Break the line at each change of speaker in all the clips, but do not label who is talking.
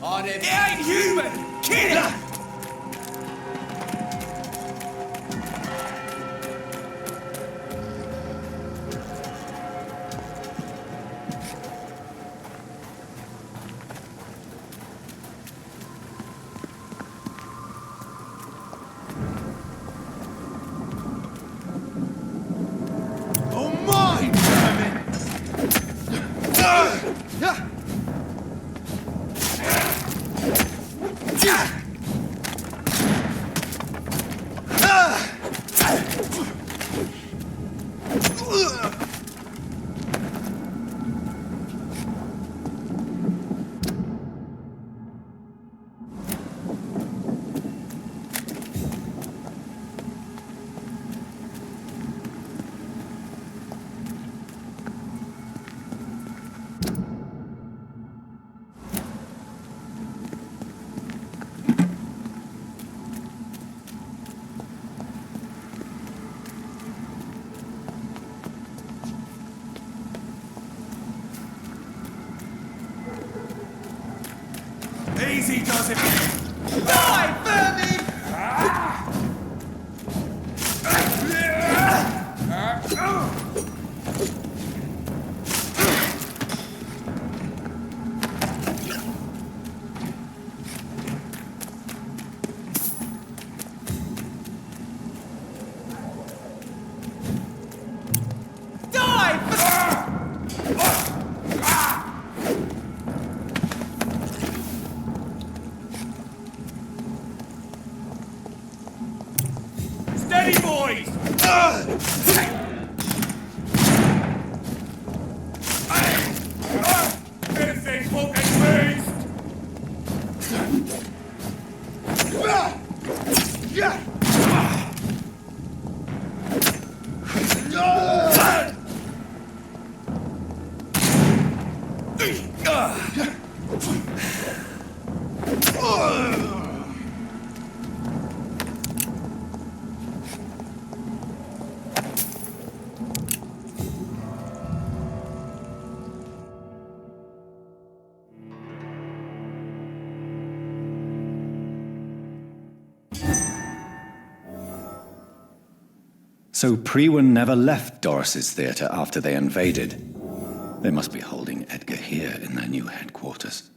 On it. It ain't human! Kill it! Easy does it. Die, vermin! Steady, boys! Anything fucking beast!
So Prewen never left Doris's theatre after they invaded. They must be holding Edgar here in their new headquarters.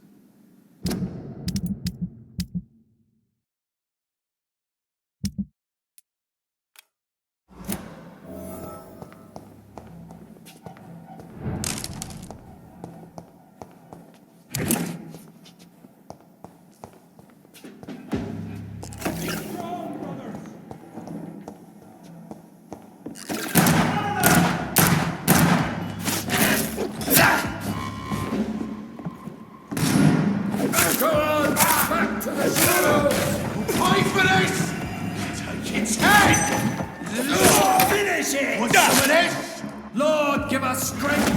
Lord, give us strength!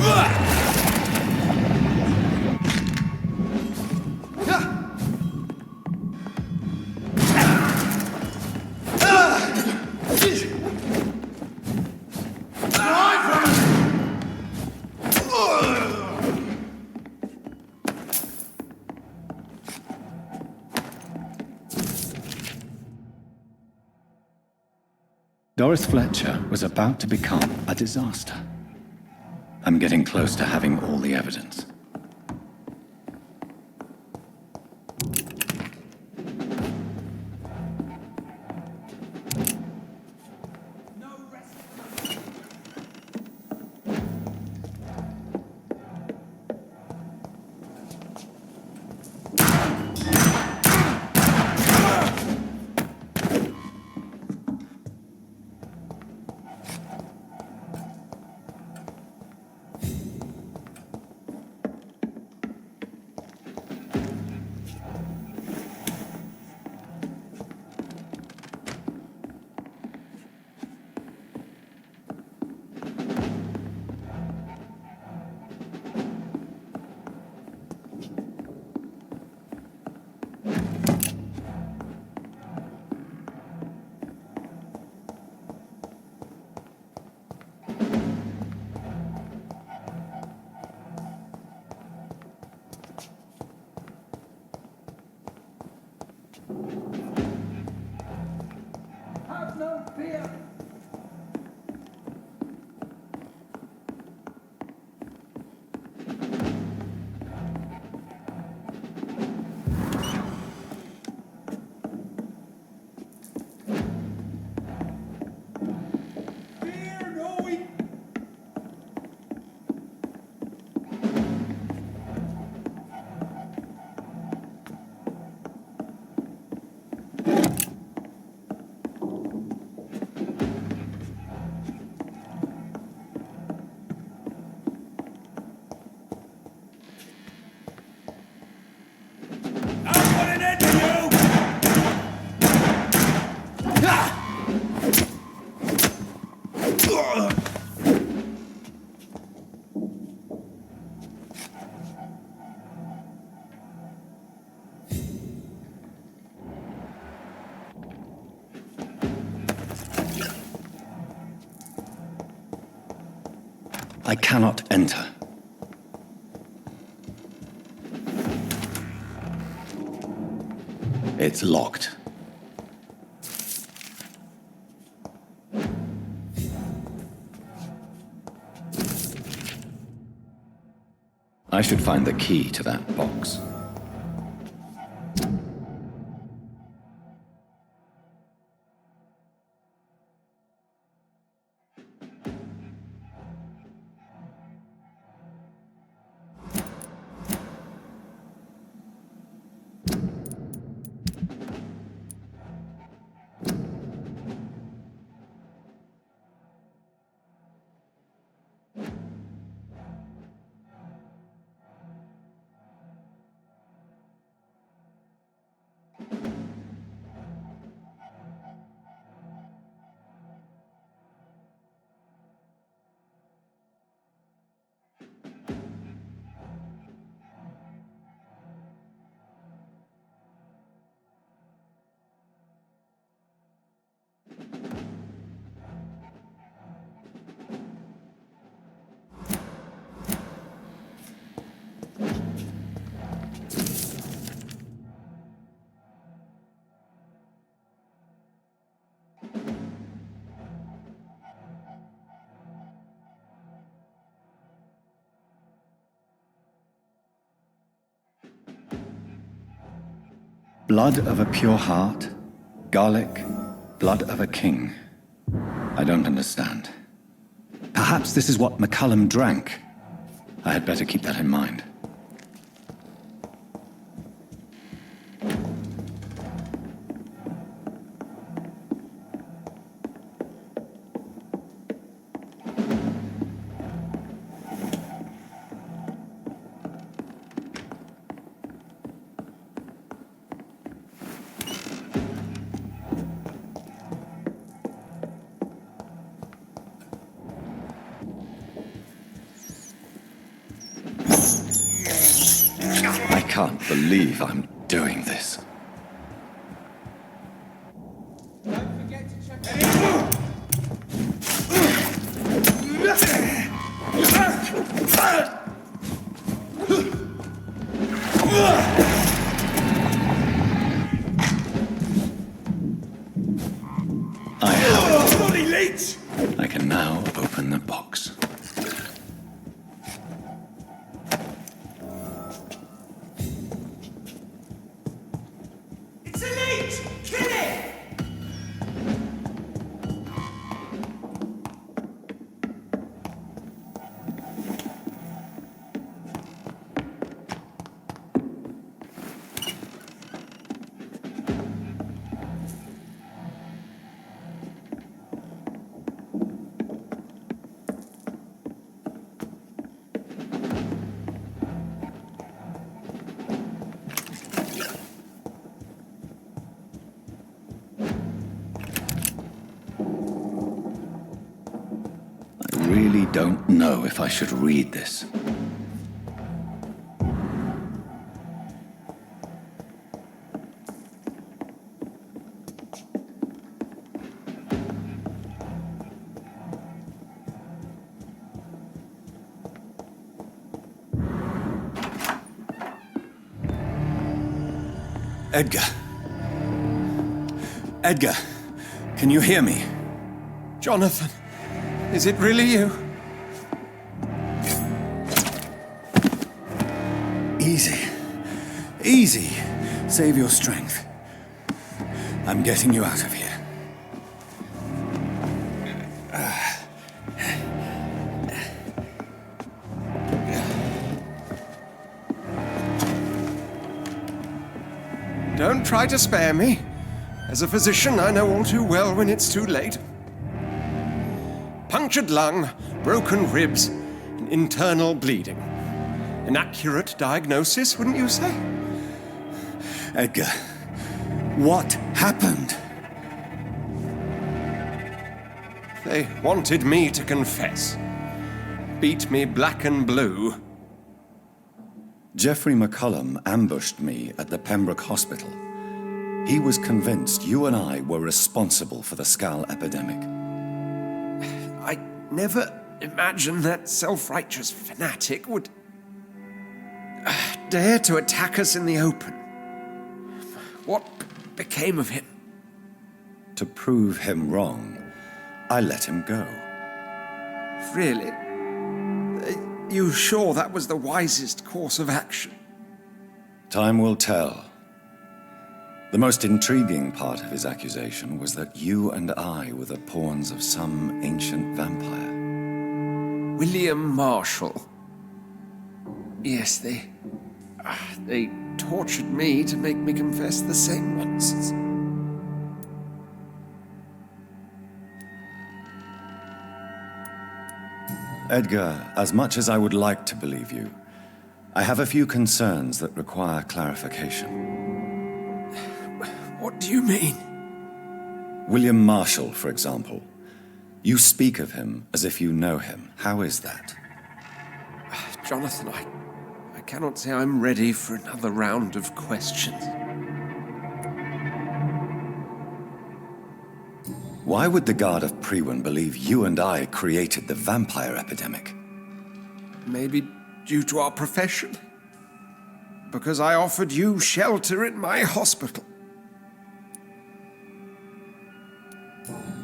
Doris Fletcher was about to become a disaster. I'm getting close to having all the evidence. I cannot enter. It's locked. I should find the key to that box. Blood of a pure heart, garlic, blood of a king. I don't understand. Perhaps this is what McCullum drank. I had better keep that in mind. I can't believe I'm doing this.
Don't forget to check
I have
Bloody leech!
it. I can now open the box.
It's a leech! Kill it!
I really don't know if I should read this. Edgar. Edgar, can you hear me?
Jonathan, is it really you?
Easy. Easy. Save your strength. I'm getting you out of here.
Don't try to spare me. As a physician, I know all too well when it's too late. Punctured lung, broken ribs, and internal bleeding. An accurate diagnosis, wouldn't you say?
Edgar, what happened?
They wanted me to confess. Beat me black and blue.
Jeffrey McCullum ambushed me at the Pembroke Hospital. He was convinced you and I were responsible for the Skal epidemic.
I never imagined that self-righteous fanatic would dare to attack us in the open. What became of him?
To prove him wrong, I let him go.
Really? Are you sure that was the wisest course of action?
Time will tell. The most intriguing part of his accusation was that you and I were the pawns of some ancient vampire.
William Marshall. Yes, they tortured me to make me confess the same nonsense.
Edgar, as much as I would like to believe you, I have a few concerns that require clarification.
What do you mean?
William Marshall, for example. You speak of him as if you know him. How is that?
Jonathan, I cannot say I'm ready for another round of questions.
Why would the Guard of Priwen believe you and I created the vampire epidemic?
Maybe due to our profession. Because I offered you shelter in my hospital.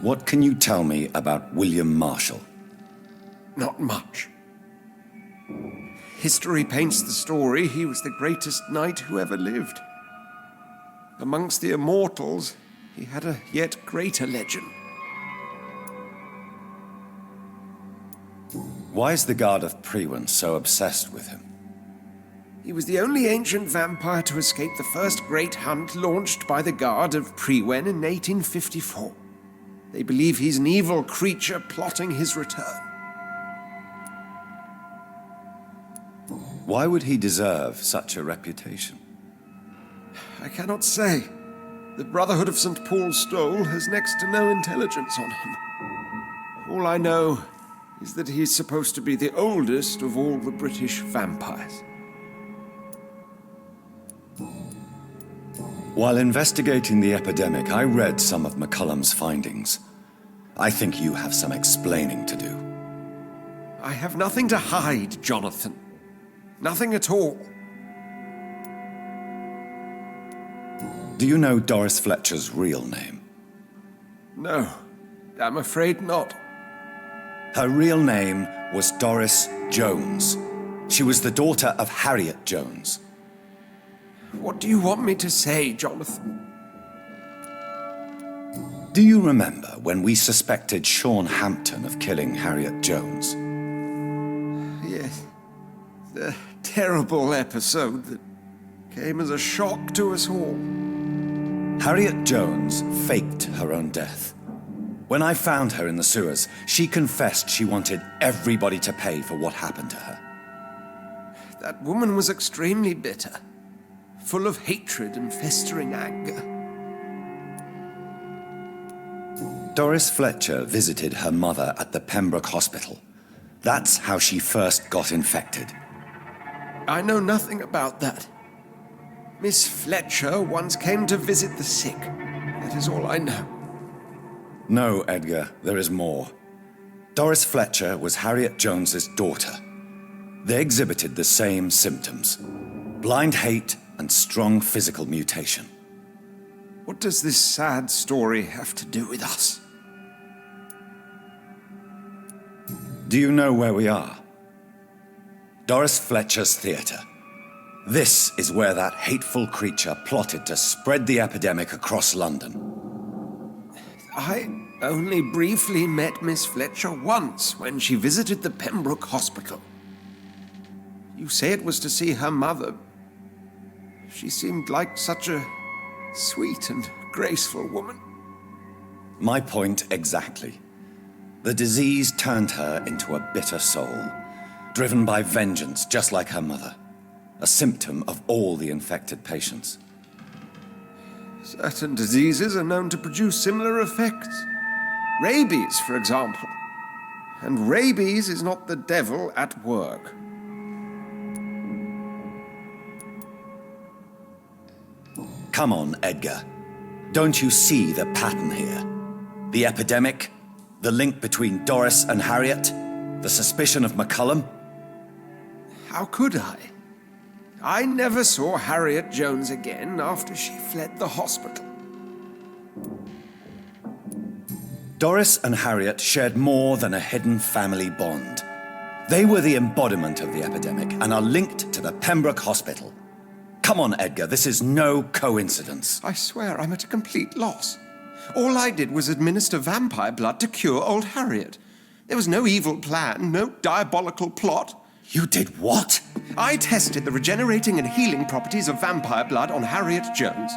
What can you tell me about William Marshall?
Not much. History paints the story he was the greatest knight who ever lived. Amongst the immortals, he had a yet greater legend.
Why is the Guard of Priwen so obsessed with him?
He was the only ancient vampire to escape the first great hunt launched by the Guard of Priwen in 1854. They believe he's an evil creature plotting his return.
Why would he deserve such a reputation?
I cannot say. The Brotherhood of St. Paul's Stole has next to no intelligence on him. All I know is that he's supposed to be the oldest of all the British vampires.
While investigating the epidemic, I read some of McCullum's findings. I think you have some explaining to do.
I have nothing to hide, Jonathan. Nothing at all.
Do you know Doris Fletcher's real name?
No, I'm afraid not.
Her real name was Doris Jones. She was the daughter of Harriet Jones.
What do you want me to say, Jonathan?
Do you remember when we suspected Sean Hampton of killing Harriet Jones?
Yes. The terrible episode that came as a shock to us all.
Harriet Jones faked her own death. When I found her in the sewers, she confessed she wanted everybody to pay for what happened to her.
That woman was extremely bitter, full of hatred and festering anger.
Doris Fletcher visited her mother at the Pembroke Hospital. That's how she first got infected.
I know nothing about that. Miss Fletcher once came to visit the sick. That is all I know.
No, Edgar, there is more. Doris Fletcher was Harriet Jones's daughter. They exhibited the same symptoms: blind hate and strong physical mutation.
What does this sad story have to do with us?
Do you know where we are? Doris Fletcher's theatre. This is where that hateful creature plotted to spread the epidemic across London.
I only briefly met Miss Fletcher once when she visited the Pembroke Hospital. You say it was to see her mother. She seemed like such a sweet and graceful woman.
My point exactly. The disease turned her into a bitter soul, driven by vengeance just like her mother. A symptom of all the infected patients.
Certain diseases are known to produce similar effects. Rabies, for example. And rabies is not the devil at work.
Come on, Edgar. Don't you see the pattern here? The epidemic, the link between Doris and Harriet, the suspicion of McCullum.
How could I? I never saw Harriet Jones again after she fled the hospital.
Doris and Harriet shared more than a hidden family bond. They were the embodiment of the epidemic and are linked to the Pembroke Hospital. Come on, Edgar, this is no coincidence.
I swear I'm at a complete loss. All I did was administer vampire blood to cure old Harriet. There was no evil plan, no diabolical plot.
You did what?
I tested the regenerating and healing properties of vampire blood on Harriet Jones.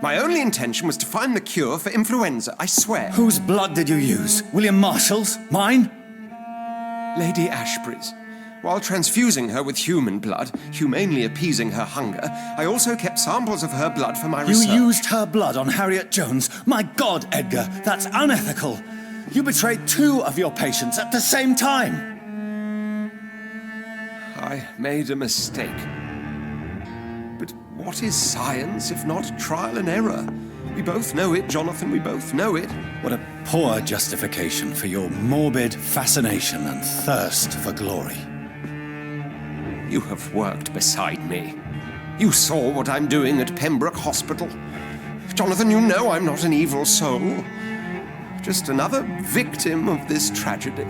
My only intention was to find the cure for influenza, I swear.
Whose blood did you use? William Marshall's? Mine?
Lady Ashbury's. While transfusing her with human blood, humanely appeasing her hunger, I also kept samples of her blood for my research.
You used her blood on Harriet Jones? My God, Edgar, that's unethical. You betrayed 2 of your patients at the same time.
I made a mistake. But what is science if not trial and error? We both know it, Jonathan, we both know it.
What a poor justification for your morbid fascination and thirst for glory.
You have worked beside me. You saw what I'm doing at Pembroke Hospital. Jonathan, you know I'm not an evil soul. Just another victim of this tragedy.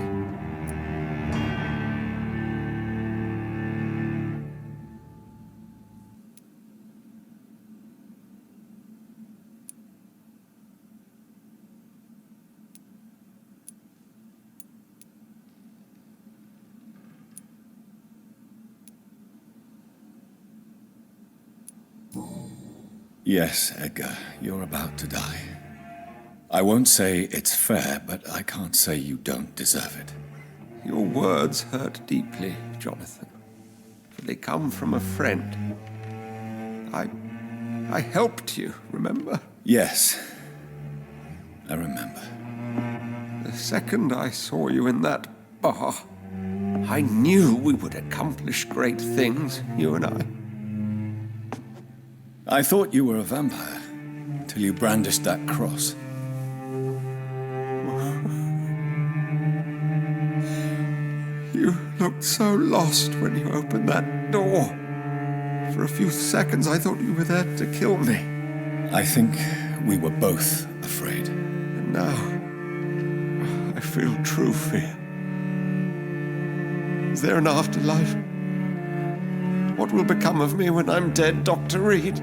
Yes, Edgar, you're about to die. I won't say it's fair, but I can't say you don't deserve it.
Your words hurt deeply, Jonathan. For they come from a friend. I helped you, remember?
Yes, I remember.
The second I saw you in that bar, I knew we would accomplish great things, you and I.
I thought you were a vampire, till you brandished that cross.
You looked so lost when you opened that door. For a few seconds, I thought you were there to kill me.
I think we were both afraid.
And now, I feel true fear. Is there an afterlife? What will become of me when I'm dead, Dr. Reed?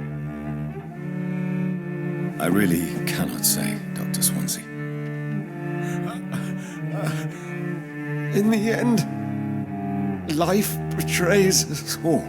I really cannot say, Dr. Suonsi.
In the end, life betrays us all.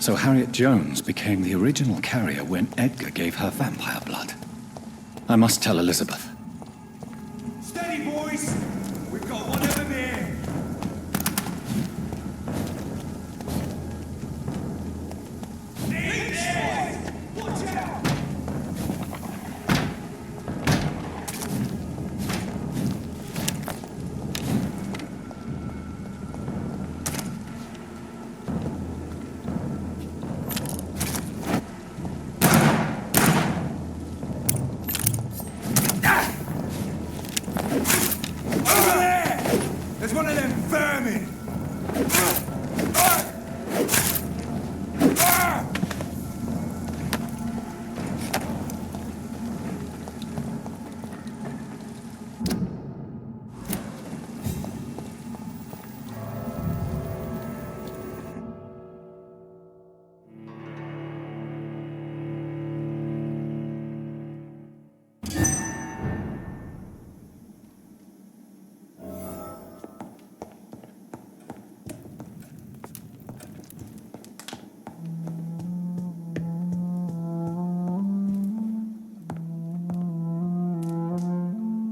So Harriet Jones became the original carrier when Edgar gave her vampire blood. I must tell Elizabeth.
Steady, boys! We've got one of them here! Stay! Watch out! Over there! There's one of them vermin!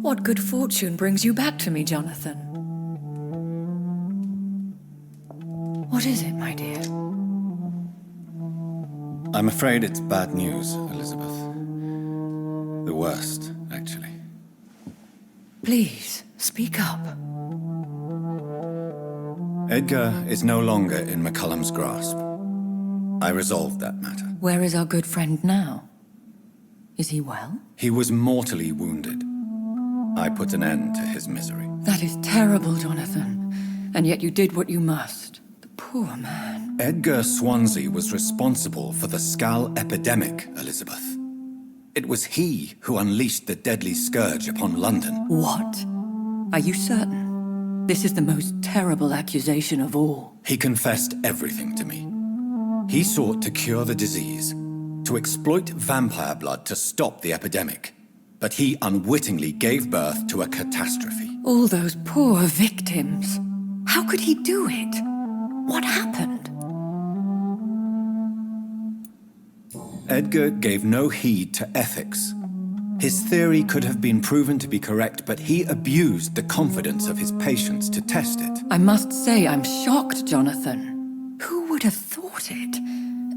What good fortune brings you back to me, Jonathan? What is it, my dear?
I'm afraid it's bad news, Elizabeth. The worst, actually.
Please, speak up.
Edgar is no longer in McCullum's grasp. I resolved that matter.
Where is our good friend now? Is he well?
He was mortally wounded. I put an end to his misery.
That is terrible, Jonathan. And yet you did what you must. The poor man.
Edgar Suonsi was responsible for the Skal epidemic, Elizabeth. It was he who unleashed the deadly scourge upon London.
What? Are you certain? This is the most terrible accusation of all.
He confessed everything to me. He sought to cure the disease, to exploit vampire blood to stop the epidemic. But he unwittingly gave birth to a catastrophe.
All those poor victims. How could he do it? What happened?
Edgar gave no heed to ethics. His theory could have been proven to be correct, but he abused the confidence of his patients to test it.
I must say I'm shocked, Jonathan. Who would have thought it?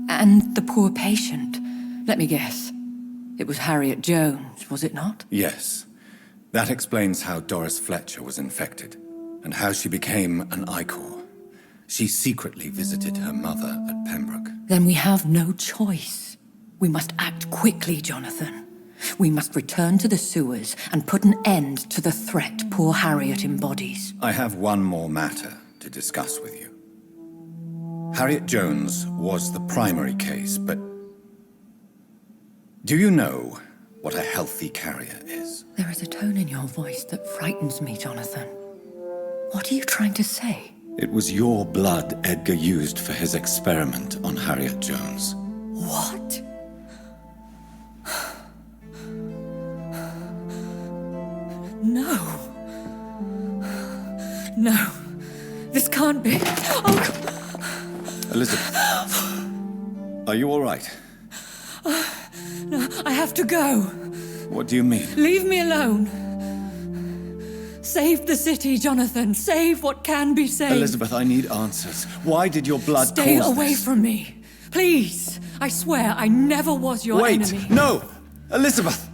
And the poor patient. Let me guess. It was Harriet Jones, was it not?
Yes. That explains how Doris Fletcher was infected, and how she became an Icor. She secretly visited her mother at Pembroke.
Then we have no choice. We must act quickly, Jonathan. We must return to the sewers and put an end to the threat poor Harriet embodies.
I have one more matter to discuss with you. Harriet Jones was the primary case, but do you know what a healthy carrier is?
There is a tone in your voice that frightens me, Jonathan. What are you trying to say?
It was your blood Edgar used for his experiment on Harriet Jones.
What? No. No. This can't be. Oh.
Elizabeth, are you all right?
No, I have to go.
What do you mean?
Leave me alone. Save the city, Jonathan. Save what can be saved.
Elizabeth, I need answers. Why did your blood
Stay
cause
away
this?
from me. Please. I swear I never was your enemy.
Wait! No! Elizabeth!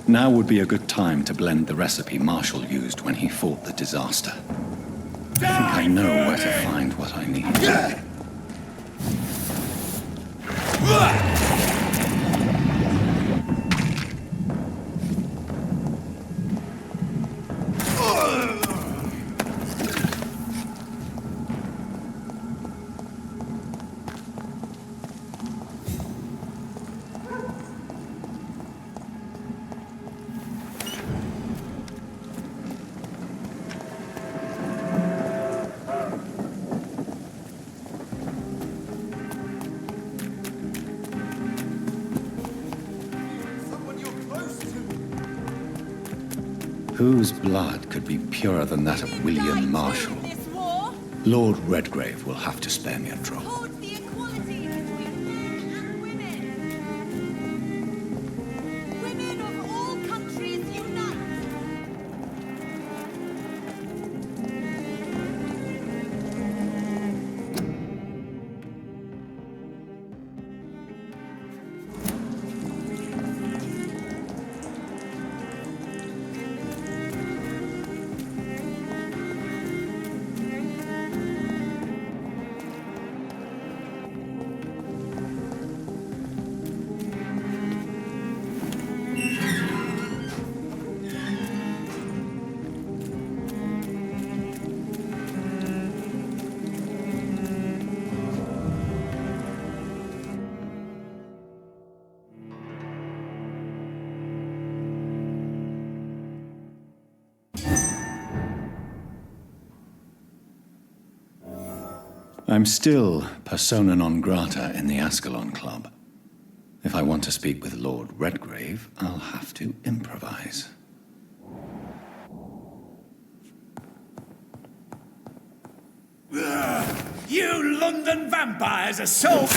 Now would be a good time to blend the recipe Marshall used when he fought the disaster. I think I know where to find what I need. Whose blood could be purer than that of William Marshall? Lord Redgrave will have to spare me a drop.
Towards the equality between men and women. Women of all countries unite.
I'm still persona non grata in the Ascalon Club. If I want to speak with Lord Redgrave, I'll have to improvise.
You London vampires are so...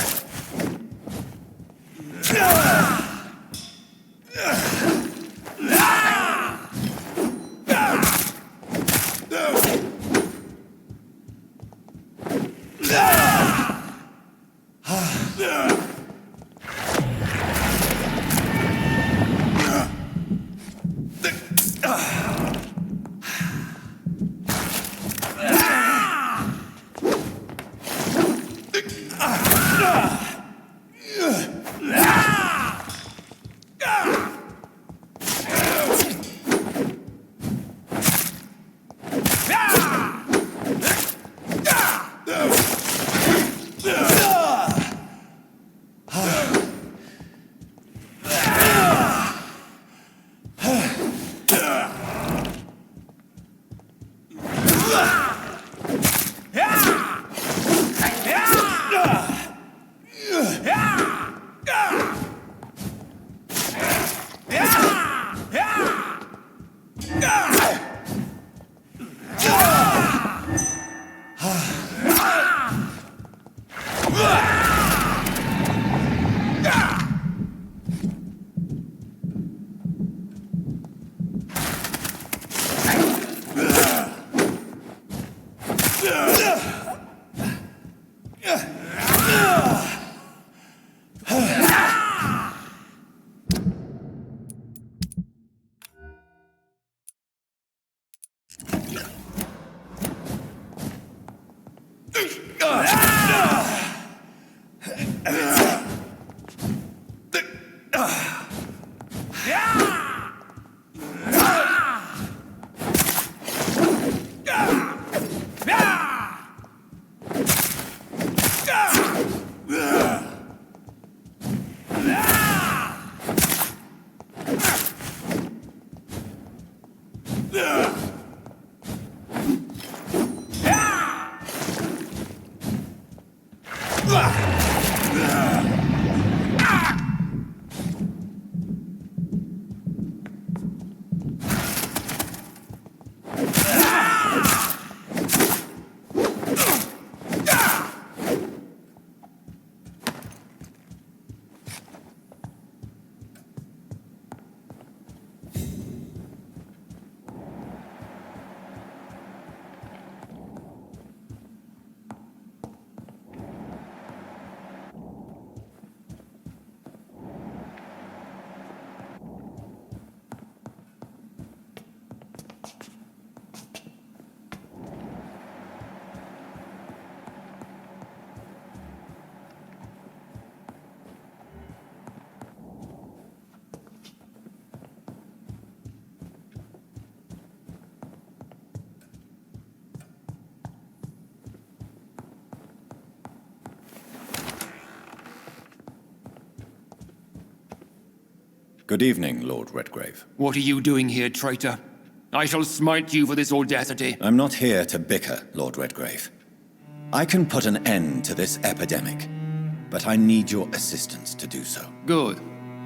Good evening, Lord Redgrave.
What are you doing here, traitor? I shall smite you for this audacity.
I'm not here to bicker, Lord Redgrave. I can put an end to this epidemic, but I need your assistance to do so.
Good.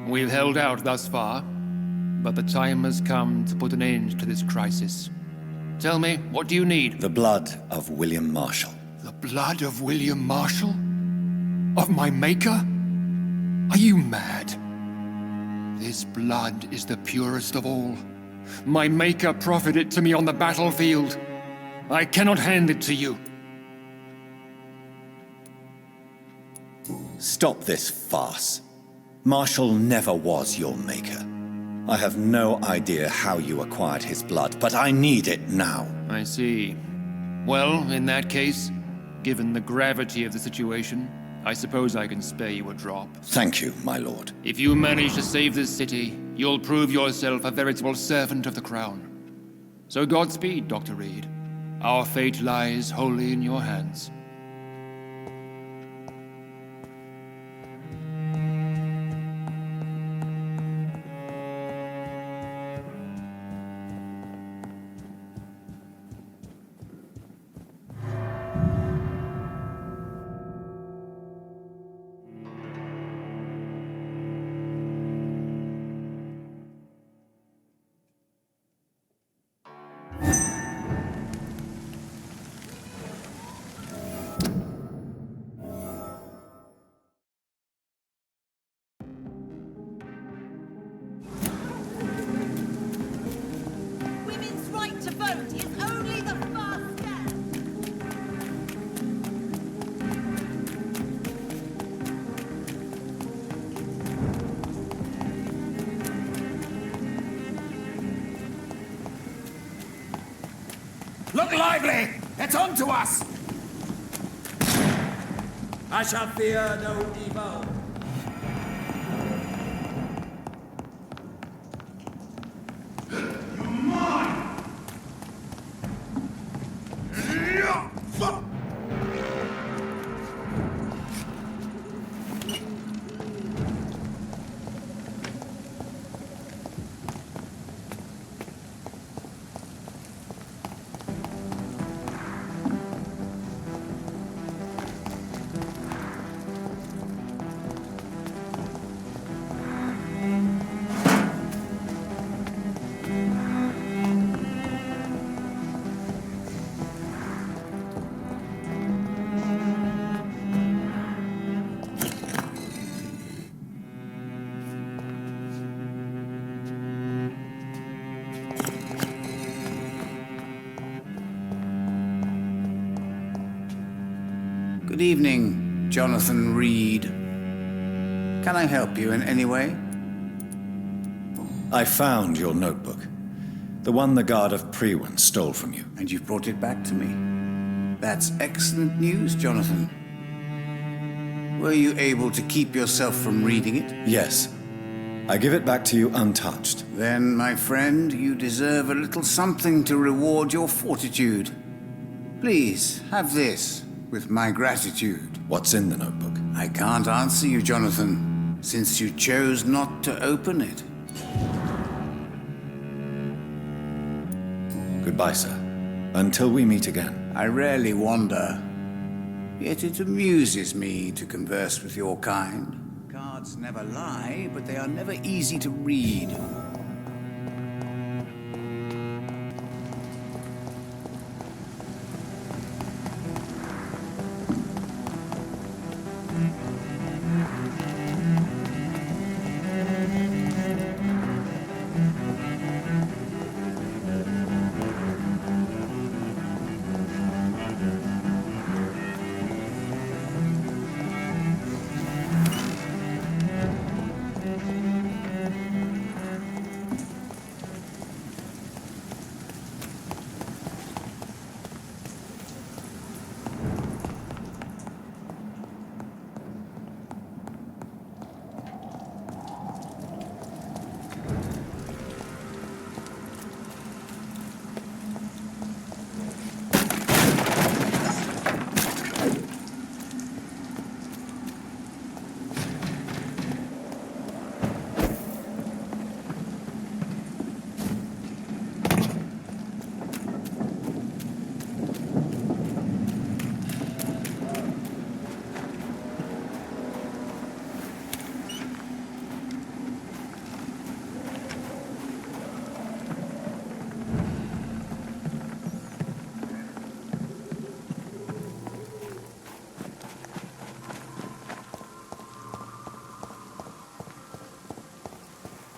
We've held out thus far, but the time has come to put an end to this crisis. Tell me, what do you need?
The blood of William Marshall.
The blood of William Marshall? Of my maker? Are you mad? This blood is the purest of all. My maker proffered it to me on the battlefield. I cannot hand it to you.
Stop this farce. Marshall never was your maker. I have no idea how you acquired his blood, but I need it now.
I see. Well, in that case, given the gravity of the situation, I suppose I can spare you a drop.
Thank you, my lord.
If you manage to save this city, you'll prove yourself a veritable servant of the crown. So Godspeed, Dr. Reed. Our fate lies wholly in your hands.
Women's right to vote is only the first step.
Look lively! It's on to us!
I shall fear no evil.
Good evening, Jonathan Reed. Can I help you in any way?
I found your notebook. The one the guard of Prewen stole from you.
And you've brought it back to me. That's excellent news, Jonathan. Were you able to keep yourself from reading it?
Yes. I give it back to you untouched.
Then, my friend, you deserve a little something to reward your fortitude. Please, have this, with my gratitude.
What's in the notebook?
I can't answer you, Jonathan, since you chose not to open it.
Goodbye, sir. Until we meet again.
I rarely wander, yet it amuses me to converse with your kind. Cards never lie, but they are never easy to read.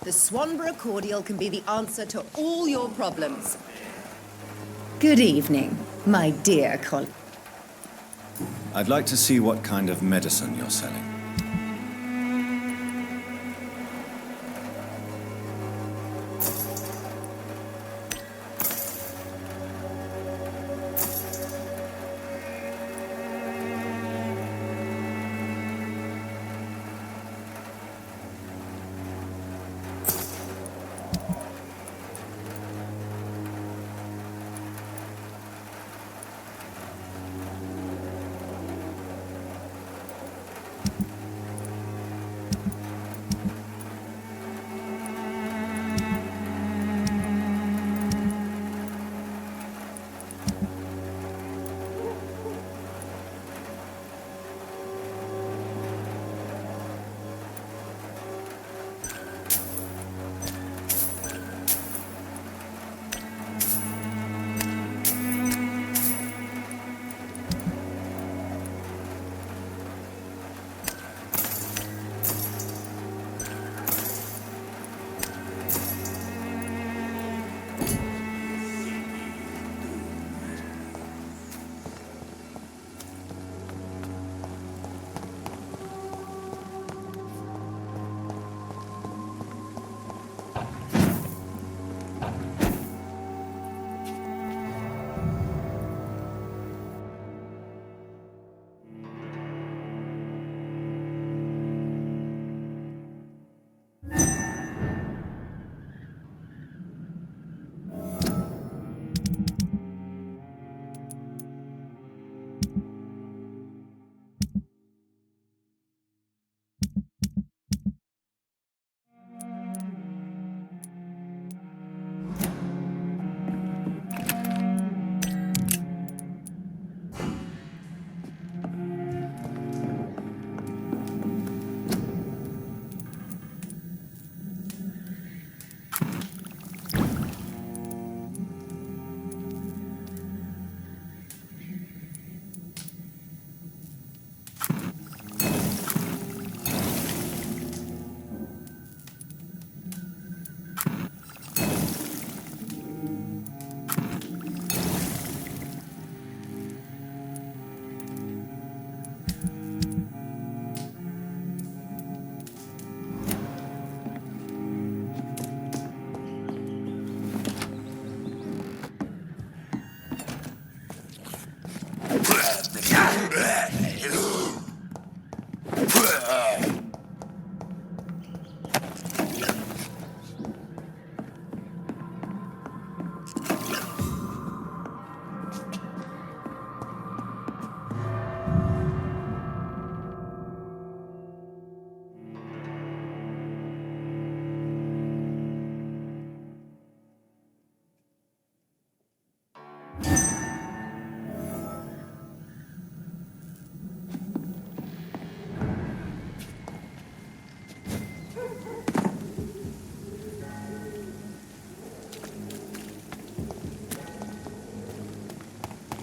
The Swanborough cordial can be the answer to all your problems. Good evening, my dear colleague.
I'd like to see what kind of medicine you're selling.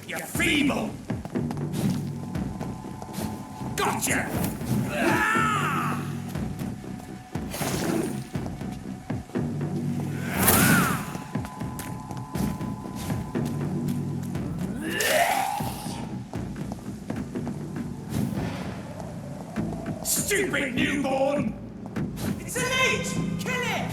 You're feeble! Gotcha! Stupid newborn! It's an H! Kill it!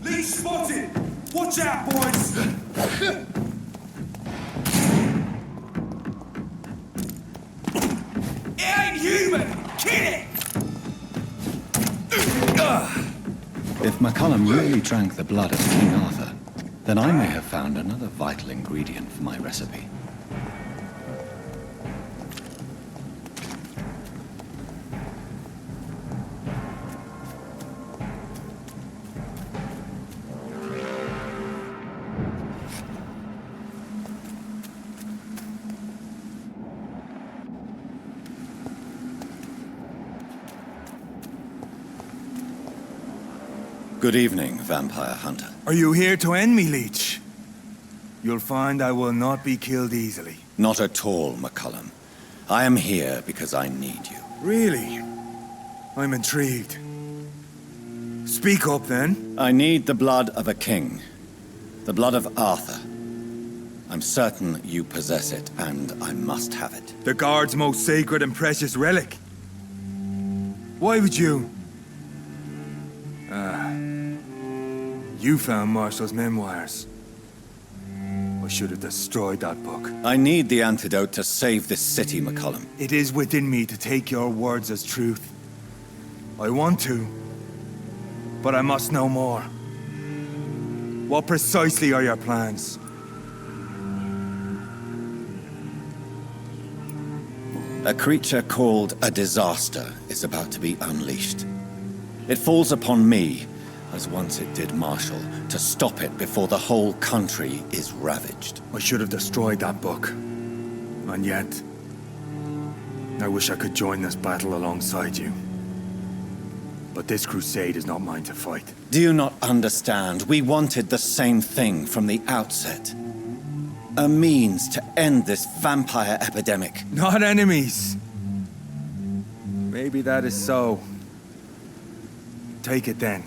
Leech spotted! Watch out, boys! It ain't human! Kill it!
If McCullum really drank the blood of King Arthur, then I may have found another vital ingredient for my recipe. Good evening, vampire hunter.
Are you here to end me, Leech? You'll find I will not be killed easily.
Not at all, McCullum. I am here because I need you.
Really? I'm intrigued. Speak up, then.
I need the blood of a king. The blood of Arthur. I'm certain you possess it, and I must have it.
The Guard's most sacred and precious relic. Why would you? You found Marshall's memoirs. I should have destroyed that book.
I need the antidote to save this city, McCullum.
It is within me to take your words as truth. I want to, but I must know more. What precisely are your plans?
A creature called a disaster is about to be unleashed. It falls upon me, as once it did Marshall, to stop it before the whole country is ravaged.
I should have destroyed that book. And yet, I wish I could join this battle alongside you. But this crusade is not mine to fight.
Do you not understand? We wanted the same thing from the outset. A means to end this vampire epidemic.
Not enemies. Maybe that is so. Take it then.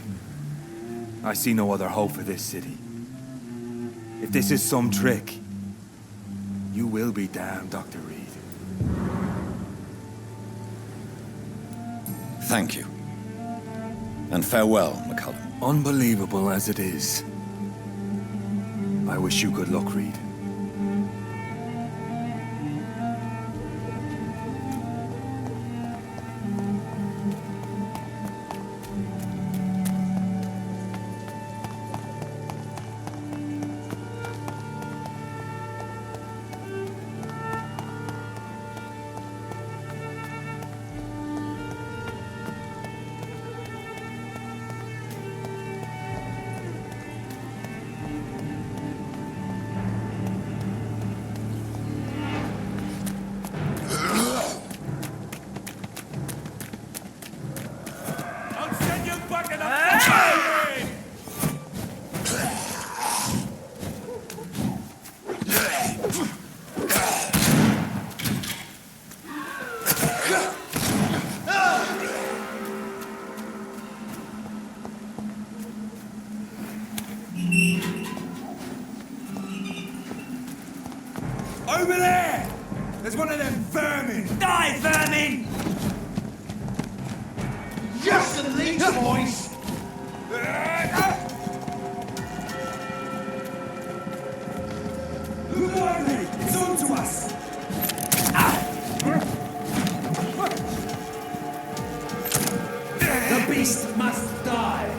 I see no other hope for this city. If this is some trick, you will be damned, Dr. Reed.
Thank you. And farewell, McCullum.
Unbelievable as it is, I wish you good luck, Reed.
Over there! There's one of them vermin! Die, vermin! Just the leech, boys! Move on, mate! It's on to us! The beast must die!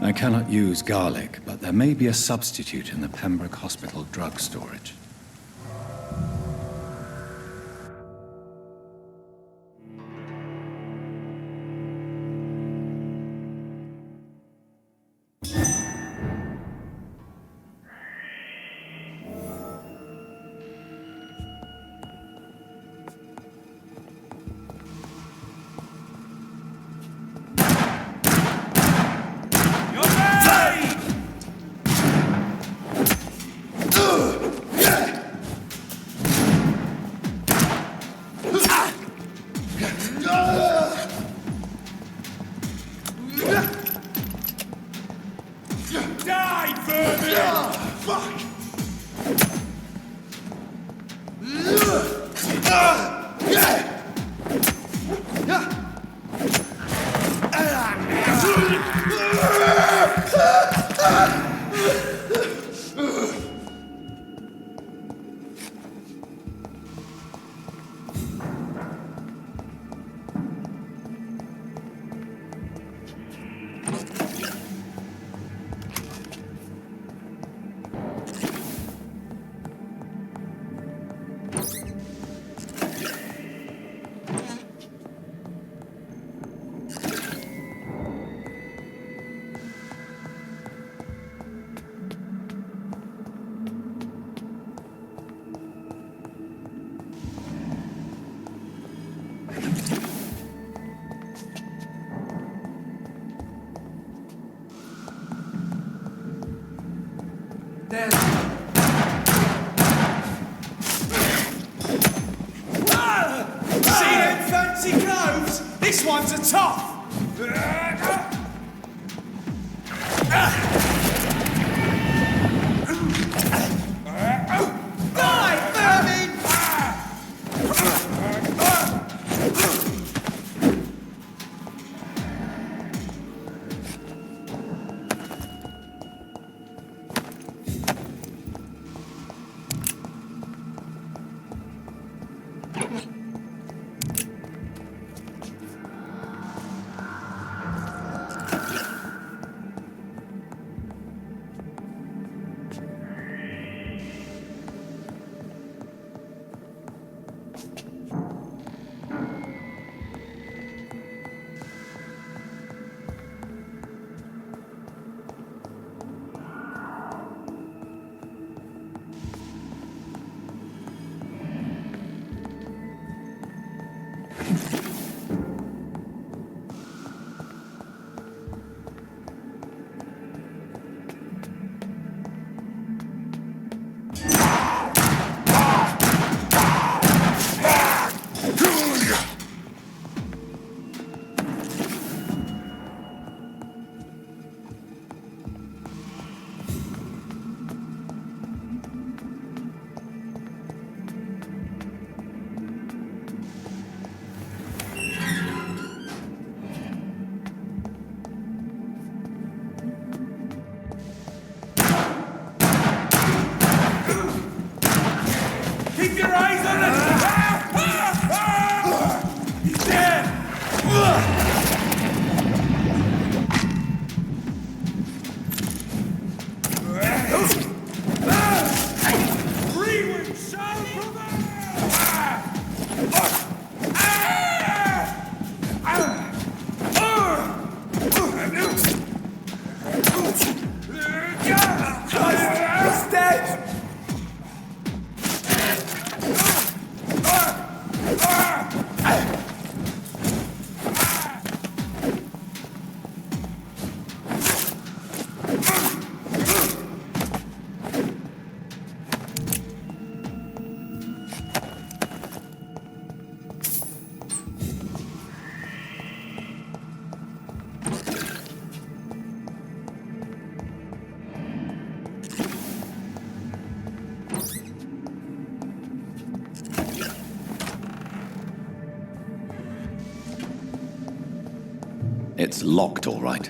I cannot use garlic, but there may be a substitute in the Pembroke Hospital drug storage.
See them fancy clothes? This one's a top. Die, vermin! Keep your eyes on it! He's dead! Rewind shall He's dead!
It's locked, all right.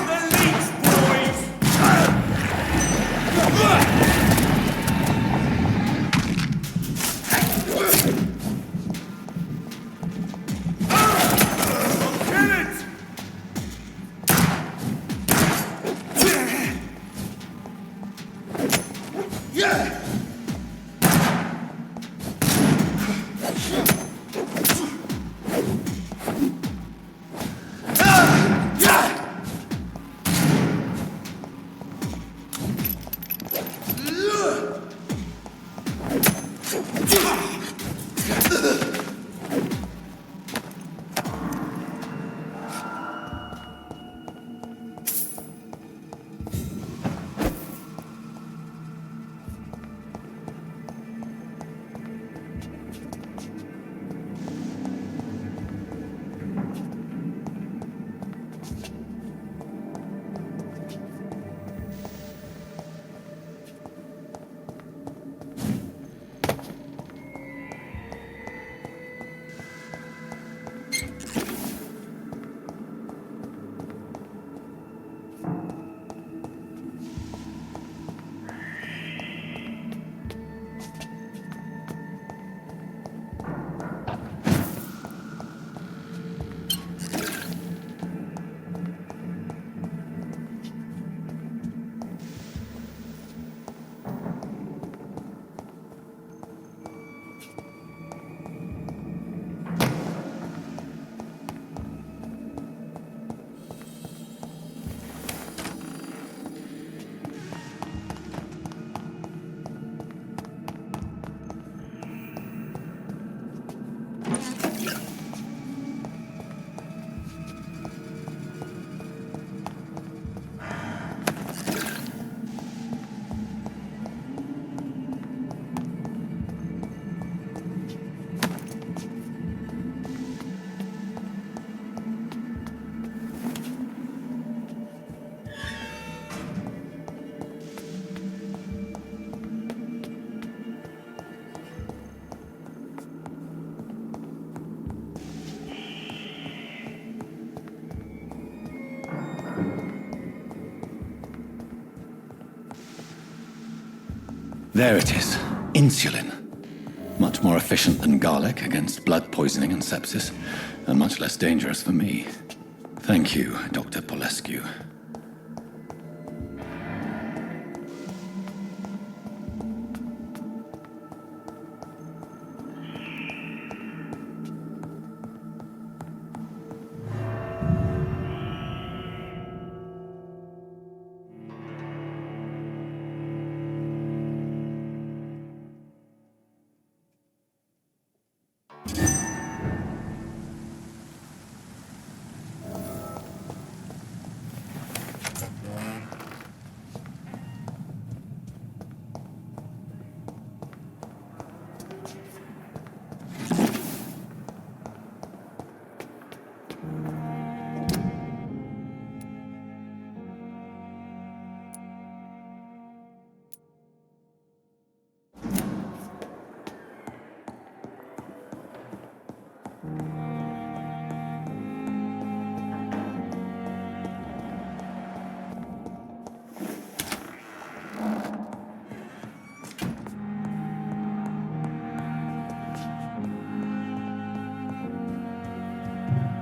The leech, boys!
There it is. Insulin. Much more efficient than garlic against blood poisoning and sepsis, and much less dangerous for me. Thank you, Dr. Polescu.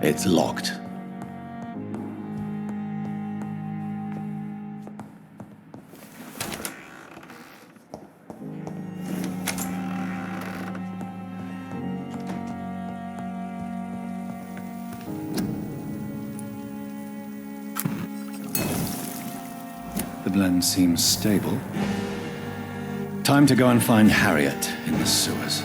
It's locked. The blend seems stable. Time to go and find Harriet in the sewers.